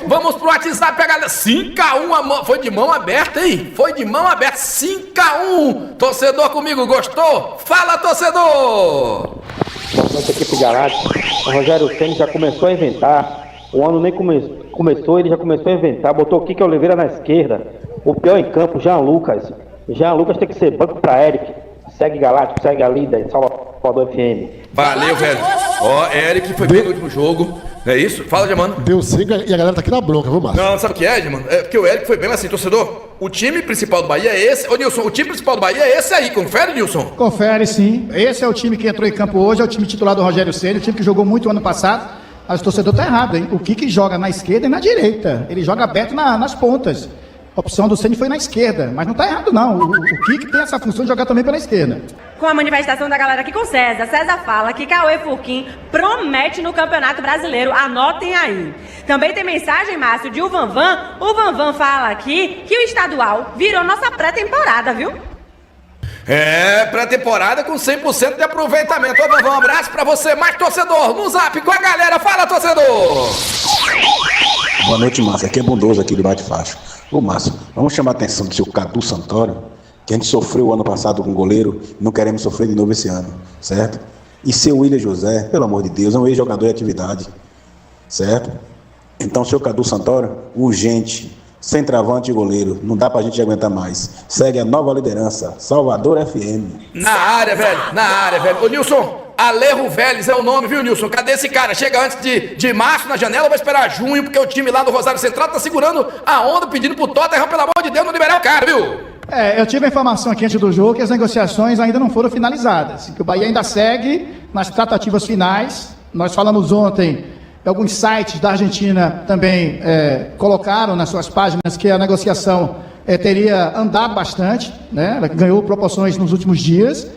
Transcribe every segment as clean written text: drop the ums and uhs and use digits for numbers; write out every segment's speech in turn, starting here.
Vamos pro WhatsApp, a galera. 5x1, foi de mão aberta, hein? Foi de mão aberta, 5x1. Torcedor comigo, gostou? Fala, torcedor! Nossa equipe galáctica, o Rogério Ceni já começou a inventar. O ano nem começou, ele já começou a inventar. Botou o Kike Oliveira na esquerda. O pior em campo, Jean Lucas. Jean Lucas tem que ser banco pra Eric. Segue Galáctico, segue a líder, Salvador FM. Valeu, velho. Ó, Eric foi bem no último jogo. É isso? Fala, Germano. Deu 5 e a galera tá aqui na bronca, viu, Márcio? Não, sabe o que é, Germano? É porque o Eric foi bem assim, torcedor. O time principal do Bahia é esse. Ô, Nilson, o time principal do Bahia é esse aí. Confere, Nilson? Confere, sim. Esse é o time que entrou em campo hoje, é o time titular do Rogério Ceni, o time que jogou muito ano passado. Mas o torcedor tá errado, hein? O Kike joga na esquerda e na direita. Ele joga aberto nas pontas. A opção do Ceni foi na esquerda, mas não tá errado, não. O Kike tem essa função de jogar também pela esquerda. Com a manifestação da galera aqui com César. César fala que Cauê Furquim promete no Campeonato Brasileiro. Anotem aí. Também tem mensagem, Márcio, de Uvanvan. O Vanvan fala aqui que o estadual virou nossa pré-temporada, viu? É, pré-temporada com 100% de aproveitamento. Ô, Vanvan, um abraço pra você, mais torcedor, no zap com a galera. Fala, torcedor! Boa noite, Márcio. Aqui é bondoso aqui do Bate-Facho. Ô, Márcio, vamos chamar a atenção do seu Cadu Santoro, que a gente sofreu o ano passado com o goleiro, não queremos sofrer de novo esse ano, certo? E seu William José, pelo amor de Deus, é um ex-jogador de atividade, certo? Então, seu Cadu Santoro, urgente, centroavante e goleiro, não dá pra gente aguentar mais. Segue a nova liderança, Salvador FM. Na área, velho. Ô, Nilson, Alejo Vélez é o nome, viu, Nilson? Cadê esse cara? Chega antes de março na janela ou vai esperar junho, porque o time lá do Rosário Central tá segurando a onda, pedindo pro Tottenham, pelo amor de Deus, não liberar o cara, viu? Eu tive a informação aqui antes do jogo que as negociações ainda não foram finalizadas, que o Bahia ainda segue nas tratativas finais. Nós falamos ontem, alguns sites da Argentina também colocaram nas suas páginas que a negociação teria andado bastante, né? Ela ganhou proporções nos últimos dias.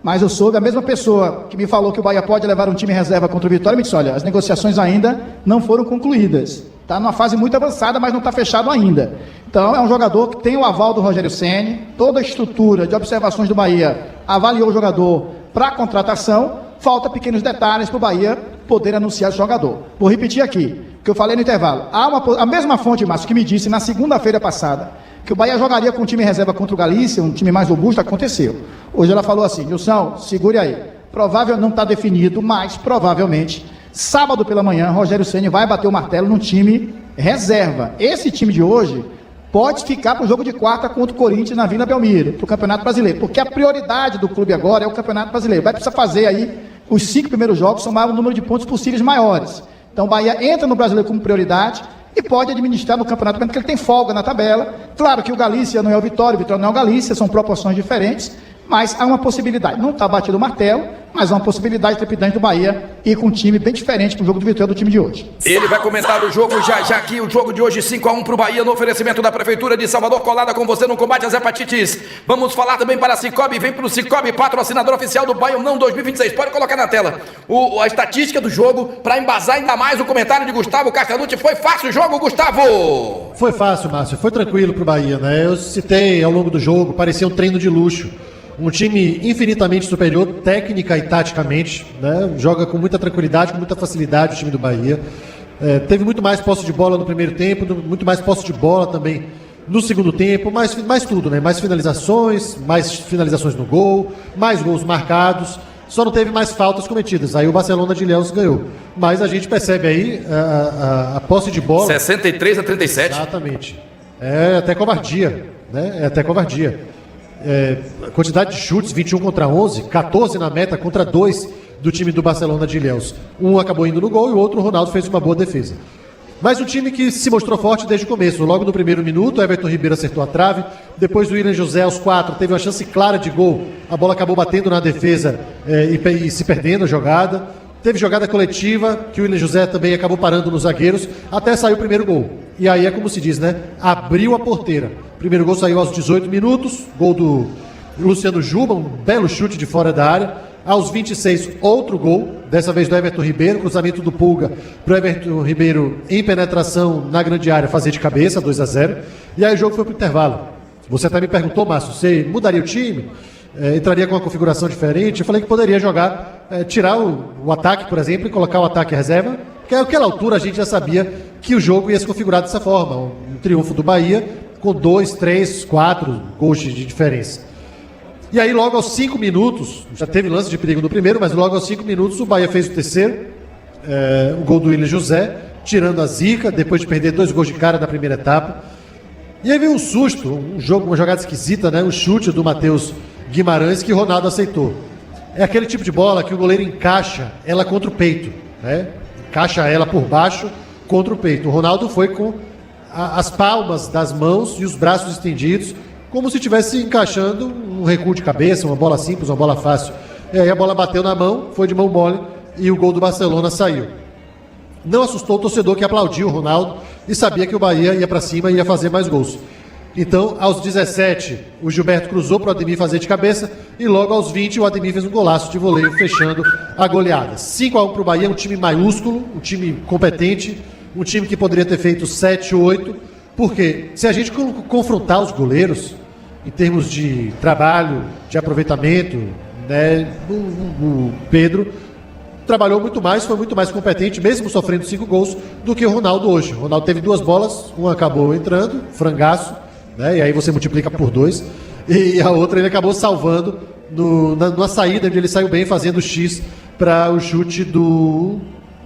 Mas eu soube, a mesma pessoa que me falou que o Bahia pode levar um time reserva contra o Vitória, me disse, olha, as negociações ainda não foram concluídas. Está numa fase muito avançada, mas não está fechado ainda. Então, é um jogador que tem o aval do Rogério Ceni, toda a estrutura de observações do Bahia avaliou o jogador para a contratação, falta pequenos detalhes para o Bahia poder anunciar esse jogador. Vou repetir aqui, o que eu falei no intervalo. A mesma fonte, Márcio, que me disse na segunda-feira passada, que o Bahia jogaria com um time reserva contra o Galícia, um time mais robusto, aconteceu. Hoje ela falou assim, Nilson, segure aí. Provável não está definido, mas provavelmente, sábado pela manhã, Rogério Ceni vai bater o martelo num time reserva. Esse time de hoje pode ficar para o jogo de quarta contra o Corinthians na Vila Belmiro, para o Campeonato Brasileiro, porque a prioridade do clube agora é o Campeonato Brasileiro. Vai precisar fazer aí os 5 primeiros jogos, somar o número de pontos possíveis maiores. Então o Bahia entra no Brasileiro como prioridade e pode administrar no campeonato, porque ele tem folga na tabela. Claro que o Galícia não é o Vitória não é o Galícia, são proporções diferentes, mas há uma possibilidade. Não está batido o martelo, mas há uma possibilidade trepidante do Bahia ir com um time bem diferente do jogo do Vitória do time de hoje. Ele vai comentar o jogo já aqui, o jogo de hoje 5x1 pro Bahia, no oferecimento da Prefeitura de Salvador, colada com você no combate às hepatites. Vamos falar também para a Cicobi, vem pro Cicobi, patrocinador oficial do Baianão 2026. Pode colocar na tela a estatística do jogo, para embasar ainda mais o comentário de Gustavo Castellucci. Foi fácil o jogo, Gustavo? Foi fácil, Márcio, foi tranquilo pro Bahia, né? Eu citei ao longo do jogo, parecia um treino de luxo. Um time infinitamente superior, técnica e taticamente, né? Joga com muita tranquilidade, com muita facilidade o time do Bahia. Teve muito mais posse de bola no primeiro tempo, muito mais posse de bola também no segundo tempo, mais tudo, né? Mais finalizações no gol, mais gols marcados, só não teve mais faltas cometidas. Aí o Barcelona de Ilhéus ganhou. Mas a gente percebe aí a posse de bola... 63-37. Exatamente. É até covardia, né? É até covardia. Quantidade de chutes, 21 contra 11, 14 na meta contra 2 do time do Barcelona de Ilhéus. Um acabou indo no gol e o outro, o Ronaldo, fez uma boa defesa. Mas um time que se mostrou forte desde o começo. Logo no primeiro minuto, Everton Ribeiro acertou a trave. Depois o William José, aos 4, teve uma chance clara de gol. A bola acabou batendo na defesa e se perdendo a jogada. Teve jogada coletiva, que o William José também acabou parando nos zagueiros, até sair o primeiro gol. E aí é como se diz, né? Abriu a porteira. O primeiro gol saiu aos 18 minutos, gol do Luciano Juba, um belo chute de fora da área. Aos 26, outro gol, dessa vez do Everton Ribeiro, cruzamento do Pulga para o Everton Ribeiro em penetração na grande área, fazer de cabeça, 2-0. E aí o jogo foi para o intervalo. Você até me perguntou, Márcio, você mudaria o time? Entraria com uma configuração diferente? Eu falei que poderia jogar, tirar o ataque, por exemplo, e colocar o ataque reserva Porque àquela altura a gente já sabia que o jogo ia se configurar dessa forma. Um triunfo do Bahia com 2, 3, 4 gols de diferença. E aí logo aos 5 minutos, já teve lance de perigo no primeiro, mas logo aos 5 minutos o Bahia fez o terceiro, o gol do Willian José, tirando a zica, depois de perder 2 gols de cara na primeira etapa. E aí veio um susto, uma jogada esquisita, né? Um chute do Matheus Guimarães que Ronaldo aceitou. É aquele tipo de bola que o goleiro encaixa ela contra o peito, né? Encaixa ela por baixo contra o peito. O Ronaldo foi com as palmas das mãos e os braços estendidos, como se estivesse encaixando um recuo de cabeça, uma bola simples, uma bola fácil. E aí a bola bateu na mão, foi de mão mole e o gol do Barcelona saiu. Não assustou o torcedor que aplaudiu o Ronaldo e sabia que o Bahia ia para cima e ia fazer mais gols. Então, aos 17, o Gilberto cruzou para o Ademir fazer de cabeça e logo aos 20 o Ademir fez um golaço de voleio, fechando a goleada. 5-1 para o Bahia, um time maiúsculo, um time competente, um time que poderia ter feito 7, 8, porque se a gente confrontar os goleiros em termos de trabalho, de aproveitamento, né, o Pedro trabalhou muito mais, foi muito mais competente, mesmo sofrendo 5 gols, do que o Ronaldo hoje. O Ronaldo teve 2 bolas, uma acabou entrando, frangaço, né, e aí você multiplica por 2, e a outra ele acabou salvando na saída, onde ele saiu bem, fazendo X para o chute do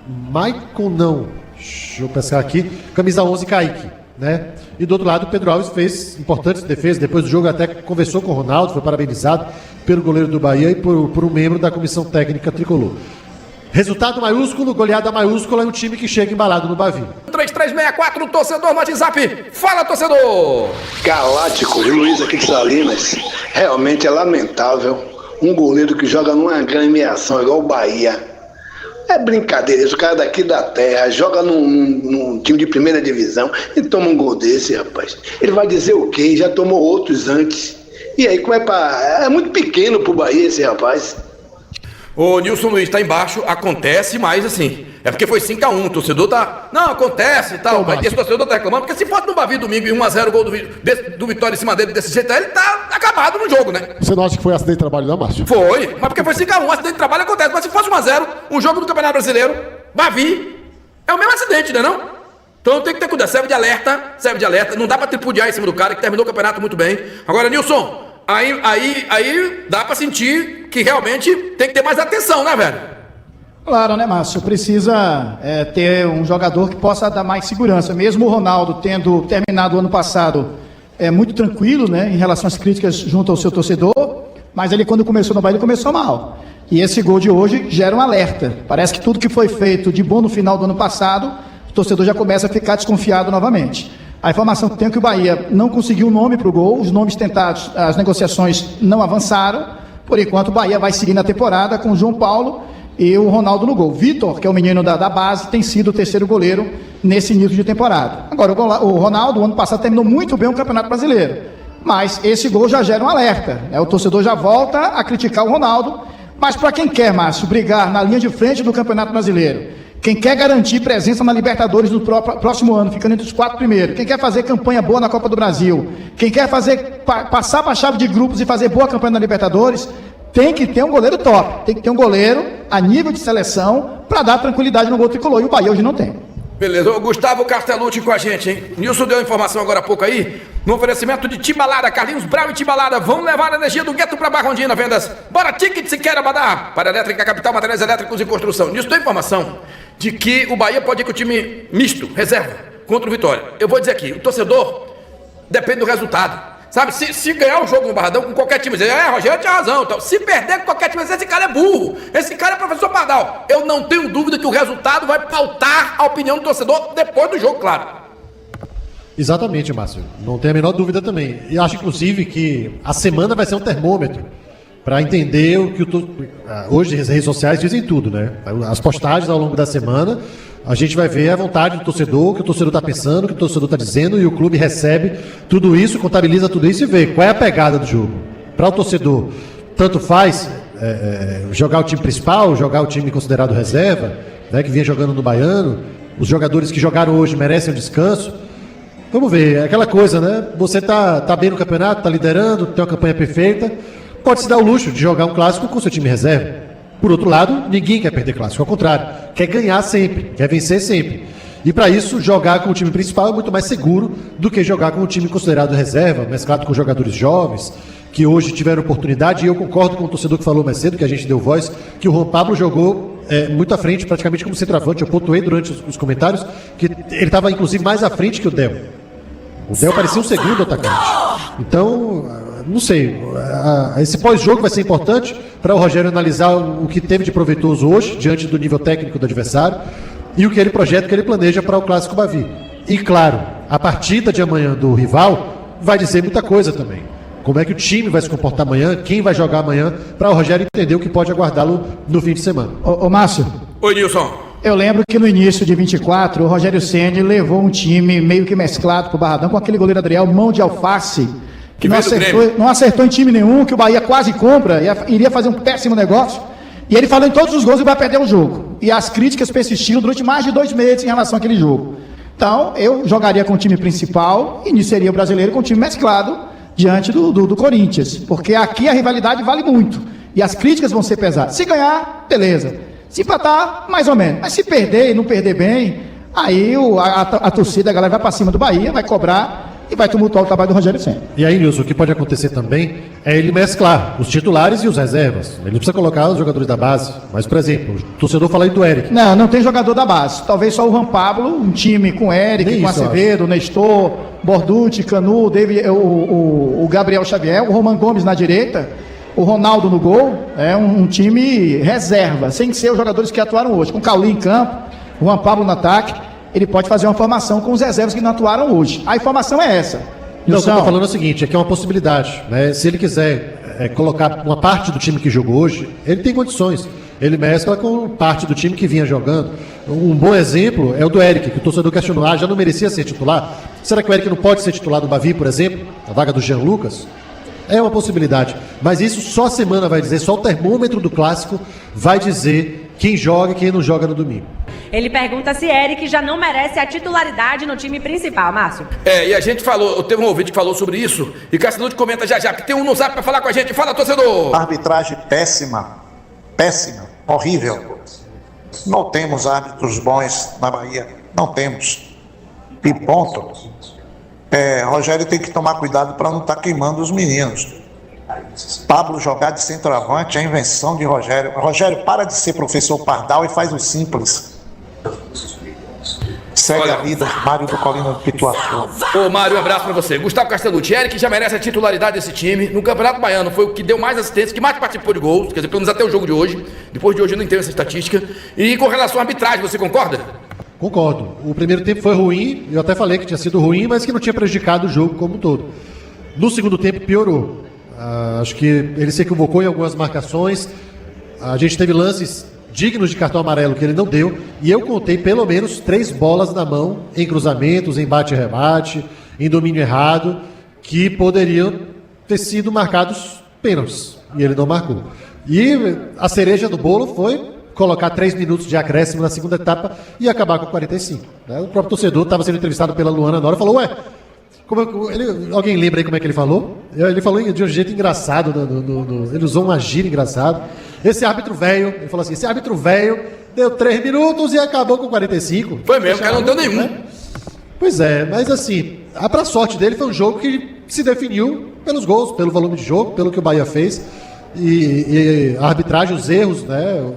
Maicon, não, deixa eu pescar aqui, camisa 11, Kaique. Né? E do outro lado, o Pedro Alves fez importantes defesas. Depois do jogo, até conversou com o Ronaldo, foi parabenizado pelo goleiro do Bahia e por um membro da comissão técnica tricolor. Resultado maiúsculo, goleada maiúscula, é um time que chega embalado no Bavi. 3364, torcedor no WhatsApp. Fala, torcedor! Galáctico, Luiz aqui de Salinas. Realmente é lamentável um goleiro que joga numa agremiação igual o Bahia. É brincadeira, esse cara daqui da terra joga num time de primeira divisão e toma um gol desse, rapaz. Ele vai dizer o quê? Já tomou outros antes. E aí, como é pra... É muito pequeno pro Bahia esse rapaz. O Nilson Luiz tá embaixo, acontece, mas assim, é porque foi 5-1, o torcedor tá... Não, acontece e tal, mas esse torcedor tá reclamando, porque se fosse no Bavi domingo e 1-0 gol do Vitória em cima dele desse jeito, aí ele tá acabado no jogo, né? Você não acha que foi acidente de trabalho, não, Márcio? Foi, mas porque foi 5-1, acidente de trabalho acontece, mas se fosse 1-0, um jogo do Campeonato Brasileiro, Bavi, é o mesmo acidente, né não? Então tem que ter cuidado, serve de alerta, não dá pra tripudiar em cima do cara que terminou o campeonato muito bem. Agora, Nilson, aí dá pra sentir que realmente tem que ter mais atenção, né, velho? Claro, né, Márcio? Precisa ter um jogador que possa dar mais segurança. Mesmo o Ronaldo tendo terminado o ano passado muito tranquilo, né, em relação às críticas junto ao seu torcedor, mas ele, quando começou no Bahia, ele começou mal. E esse gol de hoje gera um alerta. Parece que tudo que foi feito de bom no final do ano passado, o torcedor já começa a ficar desconfiado novamente. A informação que tem é que o Bahia não conseguiu o nome para o gol, os nomes tentados, as negociações não avançaram. Por enquanto, o Bahia vai seguir na temporada com o João Paulo e o Ronaldo no gol. Vitor, que é o menino da base, tem sido o terceiro goleiro nesse início de temporada. Agora, o Ronaldo, o ano passado, terminou muito bem o Campeonato Brasileiro. Mas esse gol já gera um alerta. O torcedor já volta a criticar o Ronaldo. Mas para quem quer, Márcio, brigar na linha de frente do Campeonato Brasileiro, quem quer garantir presença na Libertadores no próximo ano, ficando entre os 4 primeiros, quem quer fazer campanha boa na Copa do Brasil, quem quer passar para a chave de grupos e fazer boa campanha na Libertadores, tem que ter um goleiro top, tem que ter um goleiro a nível de seleção para dar tranquilidade no gol tricolor, e o Bahia hoje não tem. Beleza, o Gustavo Castellucci com a gente, hein? Nilson deu a informação agora há pouco aí, no oferecimento de Timbalada, Carlinhos Brau e Timbalada, vão levar a energia do gueto para Barrondina, vendas, bora ticket se quer abadar, para Elétrica Capital, materiais elétricos e construção. Nilson deu a informação de que o Bahia pode ir com o time misto, reserva, contra o Vitória. Eu vou dizer aqui, o torcedor depende do resultado, sabe? Se ganhar o jogo no Barradão com qualquer time, dizer, Rogério tinha razão, então. Se perder com qualquer time, esse cara é burro, esse cara é professor Pardal. Eu não tenho dúvida que o resultado vai pautar a opinião do torcedor depois do jogo, claro. Exatamente, Márcio. Não tenho a menor dúvida também. E acho, inclusive, que a semana vai ser um termômetro para entender o que hoje as redes sociais dizem tudo, né? As postagens ao longo da semana, a gente vai ver a vontade do torcedor, o que o torcedor está pensando, o que o torcedor está dizendo, e o clube recebe tudo isso, contabiliza tudo isso e vê qual é a pegada do jogo. Para o torcedor, tanto faz jogar o time principal, jogar o time considerado reserva, né, que vinha jogando no Baiano, os jogadores que jogaram hoje merecem um descanso. Vamos ver, é aquela coisa, né? Você tá bem no campeonato, tá liderando, tem uma campanha perfeita, pode se dar o luxo de jogar um clássico com seu time reserva. Por outro lado, ninguém quer perder clássico, ao contrário, quer ganhar sempre, quer vencer sempre. E para isso, jogar com o time principal é muito mais seguro do que jogar com o time considerado reserva, mesclado com jogadores jovens, que hoje tiveram oportunidade, e eu concordo com o torcedor que falou mais cedo, que a gente deu voz, que o Juan Pablo jogou muito à frente, praticamente como centroavante. Eu pontuei durante os comentários que ele estava inclusive mais à frente que o Del. O Del parecia um segundo atacante. Então, não sei, esse pós-jogo vai ser importante para o Rogério analisar o que teve de proveitoso hoje, diante do nível técnico do adversário, e o que ele projeta, o que ele planeja para o Clássico Bavi. E claro, a partida de amanhã do rival vai dizer muita coisa também. Como é que o time vai se comportar amanhã, quem vai jogar amanhã, para o Rogério entender o que pode aguardá-lo no fim de semana. Ô Márcio. Oi, Nilson. Eu lembro que no início de 24, o Rogério Ceni levou um time meio que mesclado pro Barradão com aquele goleiro Adriel, mão de alface, que não acertou em time nenhum, que o Bahia quase compra, iria fazer um péssimo negócio. E ele falou em todos os gols e vai perder o jogo. E as críticas persistiram durante mais de 2 meses em relação àquele jogo. Então, eu jogaria com o time principal, iniciaria o brasileiro com o time mesclado, diante do Corinthians, porque aqui a rivalidade vale muito, e as críticas vão ser pesadas. Se ganhar, beleza. Se empatar, mais ou menos. Mas se perder e não perder bem, aí a torcida, a galera vai pra cima do Bahia, vai cobrar e vai tumultuar o trabalho do Rogério Ceni. E aí, Nilson, o que pode acontecer também é ele mesclar os titulares e os reservas. Ele não precisa colocar os jogadores da base, mas, por exemplo, o torcedor fala aí do Eric. Não tem jogador da base. Talvez só o Juan Pablo, um time com Eric, nem com Acevedo, Nestor, Borducci, Canu, o Gabriel Xavier, o Roman Gomes na direita, o Ronaldo no gol. É um time reserva, sem ser os jogadores que atuaram hoje. Com o Cauli em campo, o Juan Pablo no ataque. Ele pode fazer uma formação com os reservas que não atuaram hoje. A informação é essa. Não, o que eu estou falando é o seguinte, é que é uma possibilidade, né? Se ele quiser colocar uma parte do time que jogou hoje, ele tem condições. Ele mescla com parte do time que vinha jogando. Um bom exemplo é o do Eric, que o torcedor questionou, já não merecia ser titular. Será que o Eric não pode ser titular do Bavi, por exemplo? A vaga do Jean Lucas? É uma possibilidade. Mas isso só a semana vai dizer, só o termômetro do clássico vai dizer quem joga e quem não joga no domingo. Ele pergunta se Eric já não merece a titularidade no time principal, Márcio. E a gente falou, teve um ouvinte que falou sobre isso, e Cassinuto comenta já, porque tem um no zap pra falar com a gente. Fala, torcedor! Arbitragem péssima, horrível. Não temos árbitros bons na Bahia, não temos. E ponto. Rogério tem que tomar cuidado para não estar queimando os meninos. Pablo jogar de centroavante é a invenção de Rogério. Rogério, para de ser professor Pardal e faz o simples. Segue a vida, Mário do Colina do Pituaçu. Ô Mário, um abraço pra você. Gustavo Castellucci, Eric já merece a titularidade desse time. No Campeonato Baiano foi o que deu mais assistência, que mais participou de gols, quer dizer, pelo menos até o jogo de hoje. Depois de hoje eu não entendo essa estatística. E com relação à arbitragem, você concorda? Concordo. O primeiro tempo foi ruim, eu até falei que tinha sido ruim, mas que não tinha prejudicado o jogo como um todo. No segundo tempo piorou. Acho que ele se equivocou em algumas marcações. A gente teve lances dignos de cartão amarelo que ele não deu, e eu contei pelo menos 3 bolas na mão em cruzamentos, em bate e rebate, em domínio errado, que poderiam ter sido marcados pênaltis, e ele não marcou. E a cereja do bolo foi colocar 3 minutos de acréscimo na segunda etapa e acabar com 45. O próprio torcedor estava sendo entrevistado pela Luana na hora e falou, alguém lembra aí como é que ele falou? Ele falou de um jeito engraçado, ele usou uma gíria engraçada. Esse árbitro velho, ele falou assim, esse árbitro velho deu 3 minutos e acabou com 45. Foi mesmo, o cara não deu nenhum. Né? Pois é, mas assim, pra sorte dele foi um jogo que se definiu pelos gols, pelo volume de jogo, pelo que o Bahia fez. E a arbitragem, os erros, né,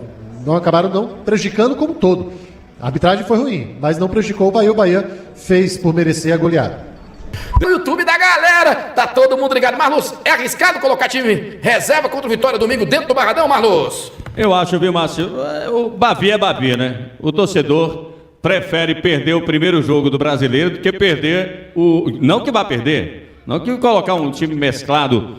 acabaram não prejudicando como um todo. A arbitragem foi ruim, mas não prejudicou o Bahia. O Bahia fez por merecer a goleada. No YouTube da galera, tá todo mundo ligado. Marlos, é arriscado colocar time reserva contra o Vitória domingo dentro do Barradão, Marlos? Eu acho, viu, Márcio? O Bavi é Bavi, né? O torcedor prefere perder o primeiro jogo do Brasileiro do que perder o... Não que vá perder, não que colocar um time mesclado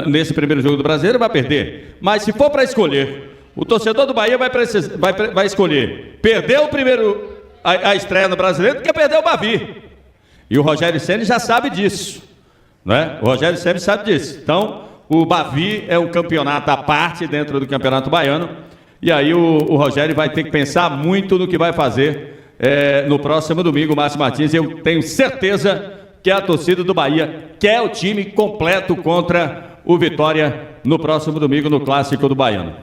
nesse primeiro jogo do Brasileiro vai perder. Mas se for para escolher, o torcedor do Bahia vai escolher perder o primeiro a estreia no Brasileiro do que perder o Bavi. E o Rogério Ceni já sabe disso, né? O Rogério Ceni sabe disso. Então, o Bavi é um campeonato à parte dentro do Campeonato Baiano. E aí o Rogério vai ter que pensar muito no que vai fazer no próximo domingo, Márcio Martins. Eu tenho certeza que a torcida do Bahia quer o time completo contra o Vitória no próximo domingo no Clássico do Baiano.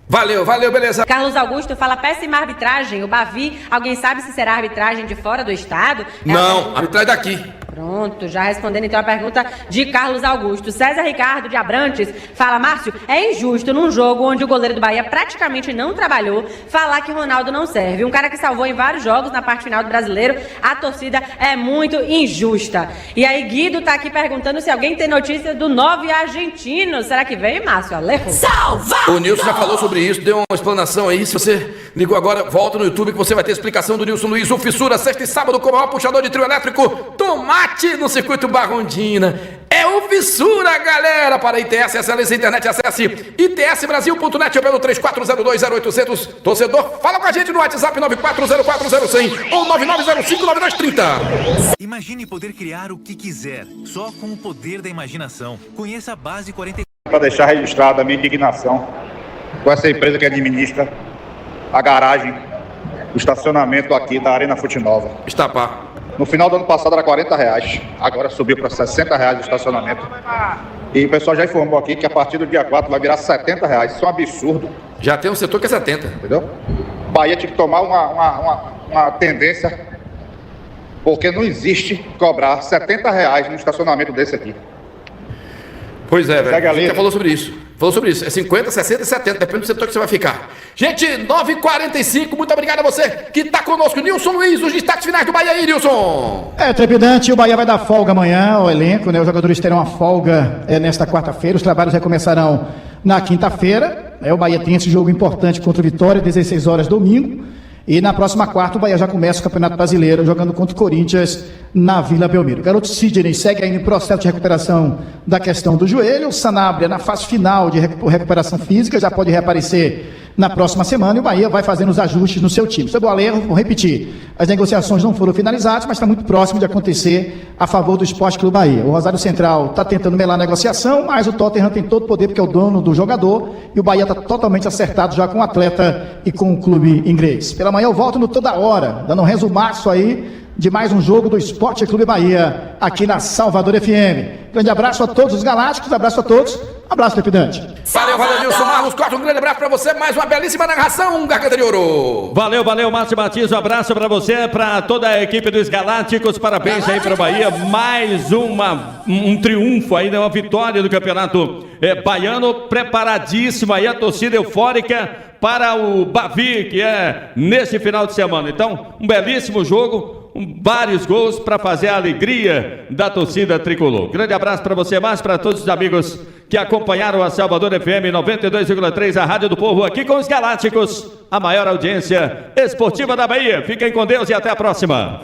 Valeu, beleza. Carlos Augusto fala péssima arbitragem. O Bavi, alguém sabe se será arbitragem de fora do estado? Não, arbitragem daqui. Pronto, já respondendo então a pergunta de Carlos Augusto. César Ricardo de Abrantes fala, Márcio, é injusto num jogo onde o goleiro do Bahia praticamente não trabalhou, falar que Ronaldo não serve. Um cara que salvou em vários jogos na parte final do Brasileiro, a torcida é muito injusta. E aí Guido tá aqui perguntando se alguém tem notícia do 9 argentino. Será que vem, Márcio Alejo? Salva! O Nilson já falou sobre isso, deu uma explanação aí. Se você ligou agora, volta no YouTube que você vai ter explicação do Nilson Luiz. O Fissura, sexta e sábado, com o maior puxador de trio elétrico, Tomate no circuito Barrondina. É o Fissura, galera. Para ITS, excelência internet, acesse itsbrasil.net ou pelo 34020800. Torcedor, fala com a gente no WhatsApp 94040100 ou 99059230. Imagine poder criar o que quiser, só com o poder da imaginação. Conheça a Base 40. Para deixar registrada a minha indignação com essa empresa que administra a garagem, o estacionamento aqui da Arena Fonte Nova. Estapar. No final do ano passado era R$40, agora subiu para R$60 o estacionamento. E o pessoal já informou aqui que a partir do dia 4 vai virar R$70. Isso é um absurdo. Já tem um setor que é 70. Entendeu? Bahia tinha que tomar uma tendência, porque não existe cobrar R$70 num estacionamento desse aqui. Pois é, velho. A gente já falou sobre isso. É 50, 60 e 70, depende do setor que você vai ficar. Gente, 9h45, muito obrigado a você que está conosco. Nilson Luiz, os destaques finais do Bahia aí, Nilson. Trepidante, o Bahia vai dar folga amanhã, o elenco, né? Os jogadores terão uma folga nesta quarta-feira, os trabalhos recomeçarão na quinta-feira. O Bahia tem esse jogo importante contra o Vitória, 16 horas domingo. E na próxima quarta o Bahia já começa o Campeonato Brasileiro jogando contra o Corinthians na Vila Belmiro. O garoto Sidney segue ainda em processo de recuperação da questão do joelho. O Sanabria na fase final de recuperação física, já pode reaparecer na próxima semana e o Bahia vai fazendo os ajustes no seu time. Sobre o Alejo, vou repetir, as negociações não foram finalizadas, mas está muito próximo de acontecer a favor do Esporte Clube Bahia. O Rosário Central está tentando melar a negociação, mas o Tottenham tem todo o poder porque é o dono do jogador e o Bahia está totalmente acertado já com o atleta e com o clube inglês. Pela manhã eu volto no Toda Hora, dando um resumaço aí de mais um jogo do Esporte Clube Bahia aqui na Salvador FM. Grande abraço a todos os galácticos, abraço a todos, abraço, Trepidante. Valeu, Nilson Marlos Costa, um grande abraço pra você, mais uma belíssima narração, Garganta de Ouro. Valeu, Márcio Matias, um abraço pra você, pra toda a equipe dos Galácticos, parabéns aí pro Bahia, mais um triunfo aí, uma vitória do Campeonato Baiano, preparadíssimo aí, a torcida eufórica para o Bavi, que é nesse final de semana. Então, um belíssimo jogo, vários gols para fazer a alegria da torcida tricolor. Grande abraço para você, Márcio, para todos os amigos que acompanharam a Salvador FM 92,3, a Rádio do Povo, aqui com os Galácticos, a maior audiência esportiva da Bahia. Fiquem com Deus e até a próxima.